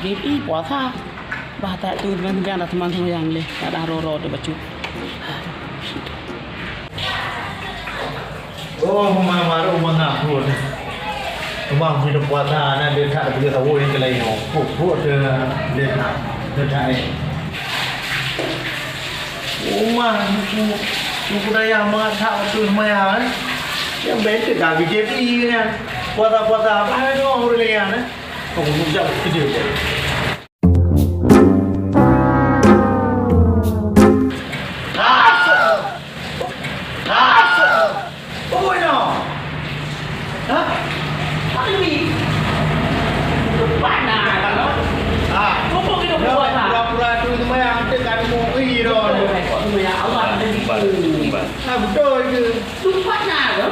JP puasa. Bah tak tu teman-teman ada teman-teman yang leh tak ada ro-ro tu bacu. Oh, maru mangapun. Rumah hidup puasa na dia tak boleh tahu yang lain. Puk dia tak. Rumah aku daya mengata betul semayang. Yang betul dah BJP kan. Puasa-puasa apa ni orang boleh kan? Kau jauh kerja. Betul ke? Lupa nak ke?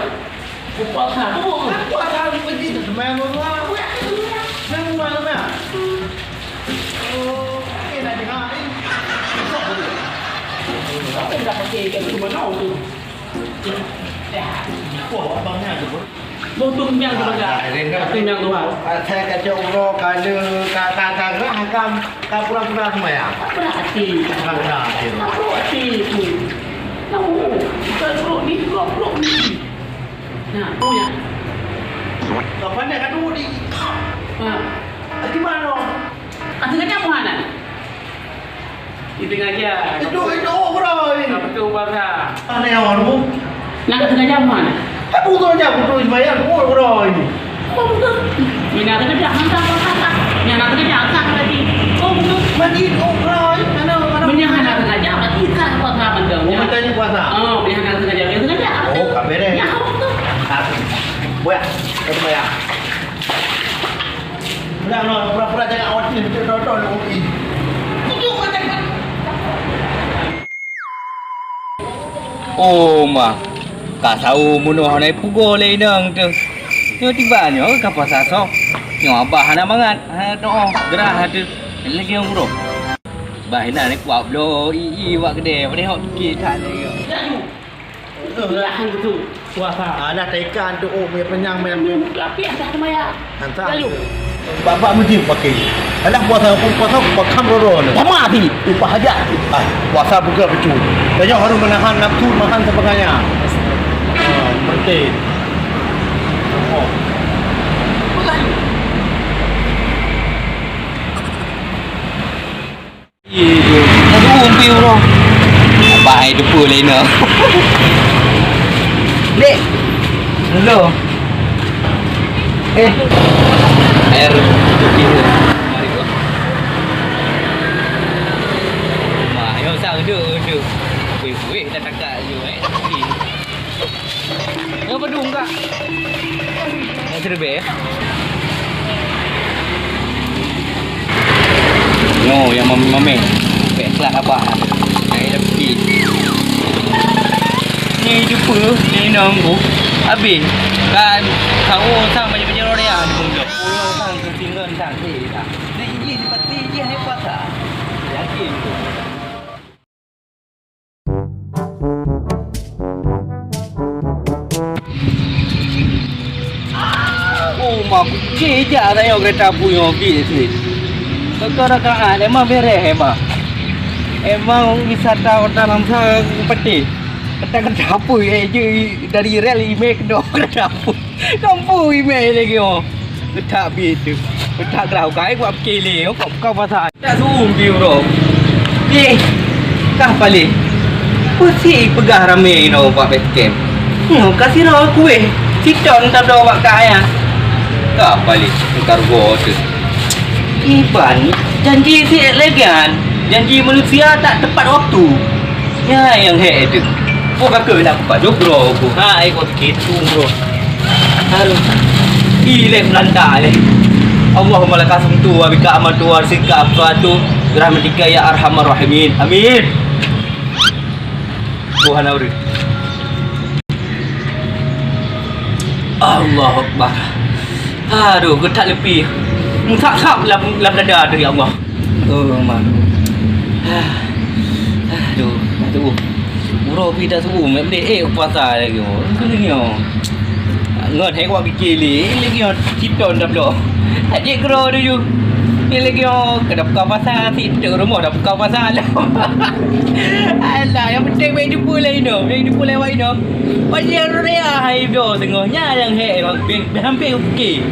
Puasa tu. Puasa pergi semayang orang. Memang mana? Oh, nak dengar ni. Apa dah pakai kat rumah tu? Ya. Wah, abangnya tu. Botong yang tu baga. Botong yang tu ah. Saya kacau orang kata hakam pura-pura semayang. Berarti. Berarti tu. Tahu, kalau ni goblok ni. Nah, punya. Kau pandai kan dulu ni. Di mana? Katanya mana? Di tengah aja. Itu bro. Apa tu bahasa? Aneh orang tu. Nak tengah mana? Putus semayang bro ini. Oh betul. Ini nak kerja hantar apa? Yang nak kerja hantar tadi. Oh betul. Mati bro. Menyangan nak kerja berarti kan puasa betul. Oh, tanya puasa. Oh, menyangan nak kerja betul kerja. Oh, kabere. Ya betul. Buat, semayang. Nah, pura-pura jangan awak ni betul-betul ni. Oh mah, tak tahu munuh ni pukul lain nang tu. Yo tiba nyo kapal sasok. Nyo abah nak mangat. Doa gerah ada. Lagi yang buruk. Bah nak ni kuat lo. Wak kedai. Boleh hok sikit tak lagi. Lah betul. Puasa. Ada ikan tu oh punya penyang punya. Tapi ada semaya. Hantar. Bapak mesti pakai. Alah puasa pakam roro ni. Sama api. Upah aja. Puasa buka becu. Banyak harus menahan nafsu, menahan sebagainya. Penting. Oh. Aduh umpi bro. Abah depu lain nak. Dek. Hello. Air cuci tu. Mari gua. Mah, yo sang ada. Weh, dah takak je Yo badung kak. Nak serbe ya? Yo, yang mami. Kelas apa? Saya dah pergi. Ni jumpa, ni nunggu. Habis kan kau sang banyak-banyak orang yang tunggu. Oh, sang ketinggalan sang ni dah. Ni seperti dia ni puasa. Yakin tu. Oh, mak kerja dah yang kereta punya bis ni. Kau-kau emang beres emang. Emang wisata dalam sana peti. Kata apa je dari rel email kena kata apa. Kampung email lagi oh. Tak begitu. Tak tahu kai buat kele kau pasal. Tak zoom view bro. Kah balik. Pusi pegah ramai no buat basecamp. Kasih ro kuih. Siton tak ada buat kaya. Kah balik kargo tu. Iban janji si lagi kan. Janji manusia tak tepat waktu. Ya yang hek tu. Kau kakak nak buka jokro aku. Ikut gitu bro. Harus. Ilek melanda leh. Allahumma lakasum tu wa bika amal tu wa sikka afatu. Rahmatika ya arhamar rahimin. Amin. Tuhan auri. Allahu Akbar. Aduh, getak lebih. Tak lam dada dari Allah. Mak. Aduh. Bro kita subuh mek puasa lagi. Kelingnya. Ngot hai kwa kili lagi citon dah belum. Ajik kro tu you. Ni lagi kena buka pasal situ rumah dah buka pasal alam. Alah, yang penting baik jumpa lah Ino. Baik jumpa lewat Ino. Pasal rea hai bio tengahnya yang hampir okey.